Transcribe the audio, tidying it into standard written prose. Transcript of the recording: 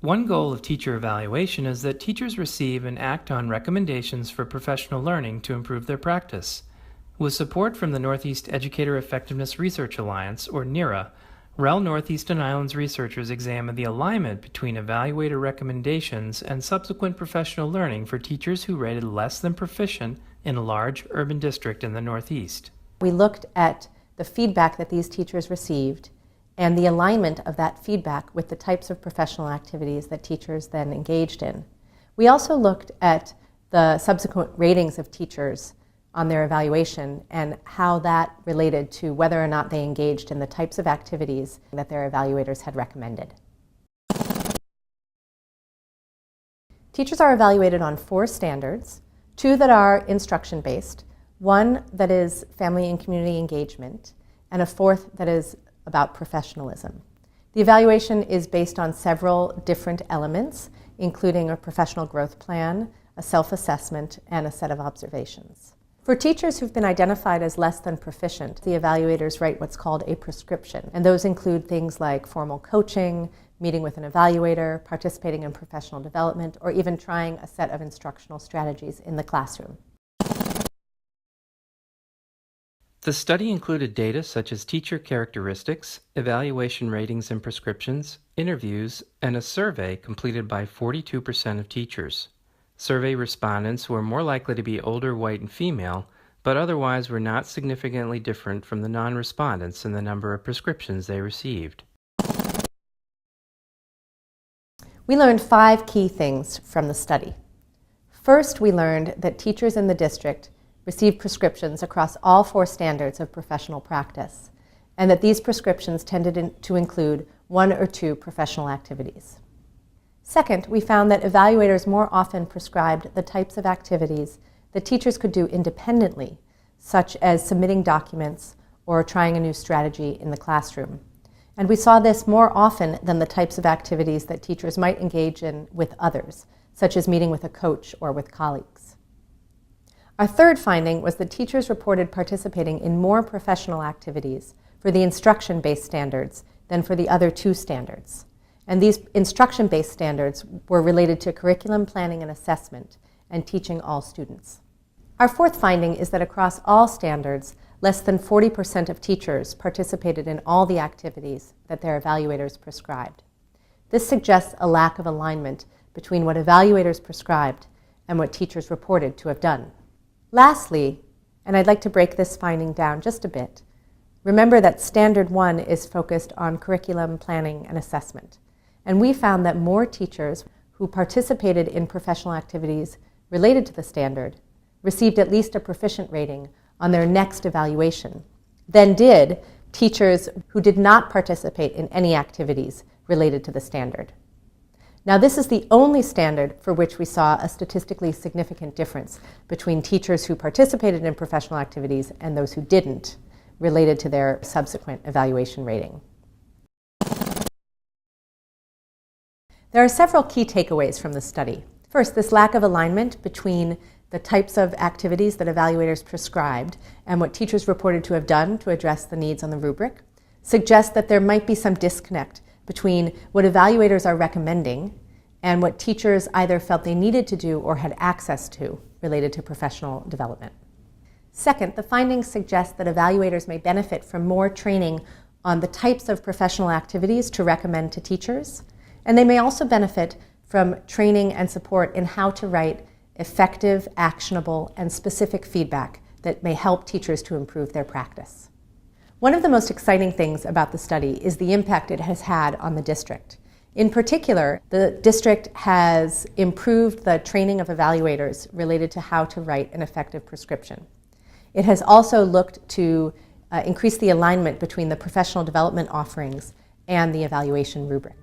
One goal of teacher evaluation is that teachers receive and act on recommendations for professional learning to improve their practice. With support from the Northeast Educator Effectiveness Research Alliance, or NERA, REL Northeast and Islands researchers examined the alignment between evaluator recommendations and subsequent professional learning for teachers who rated less than proficient in a large urban district in the Northeast. We looked at the feedback that these teachers received and the alignment of that feedback with the types of professional activities that teachers then engaged in. We also looked at the subsequent ratings of teachers on their evaluation and how that related to whether or not they engaged in the types of activities that their evaluators had recommended. Teachers are evaluated on 4 standards, 2 that are instruction-based, 1 that is family and community engagement, and a 4th that is about professionalism. The evaluation is based on several different elements, including a professional growth plan, a self-assessment, and a set of observations. For teachers who've been identified as less than proficient, the evaluators write what's called a prescription, and those include things like formal coaching, meeting with an evaluator, participating in professional development, or even trying a set of instructional strategies in the classroom. The study included data such as teacher characteristics, evaluation ratings and prescriptions, interviews, and a survey completed by 42% of teachers. Survey respondents were more likely to be older, white, and female, but otherwise were not significantly different from the non-respondents in the number of prescriptions they received. We learned 5 key things from the study. First, we learned that teachers in the district received prescriptions across all 4 standards of professional practice, and that these prescriptions tended to include 1 or 2 professional activities. Second, we found that evaluators more often prescribed the types of activities that teachers could do independently, such as submitting documents or trying a new strategy in the classroom. And we saw this more often than the types of activities that teachers might engage in with others, such as meeting with a coach or with colleagues. Our third finding was that teachers reported participating in more professional activities for the instruction-based standards than for the other 2 standards. And these instruction-based standards were related to curriculum planning and assessment and teaching all students. Our fourth finding is that across all standards, less than 40% of teachers participated in all the activities that their evaluators prescribed. This suggests a lack of alignment between what evaluators prescribed and what teachers reported to have done. Lastly, and I'd like to break this finding down just a bit, remember that Standard 1 is focused on curriculum planning and assessment. And we found that more teachers who participated in professional activities related to the standard received at least a proficient rating on their next evaluation than did teachers who did not participate in any activities related to the standard. Now, this is the only standard for which we saw a statistically significant difference between teachers who participated in professional activities and those who didn't, related to their subsequent evaluation rating. There are several key takeaways from the study. First, this lack of alignment between the types of activities that evaluators prescribed and what teachers reported to have done to address the needs on the rubric suggests that there might be some disconnect between what evaluators are recommending and what teachers either felt they needed to do or had access to related to professional development. Second, the findings suggest that evaluators may benefit from more training on the types of professional activities to recommend to teachers, and they may also benefit from training and support in how to write effective, actionable, and specific feedback that may help teachers to improve their practice. One of the most exciting things about the study is the impact it has had on the district. In particular, the district has improved the training of evaluators related to how to write an effective prescription. It has also looked to increase the alignment between the professional development offerings and the evaluation rubric.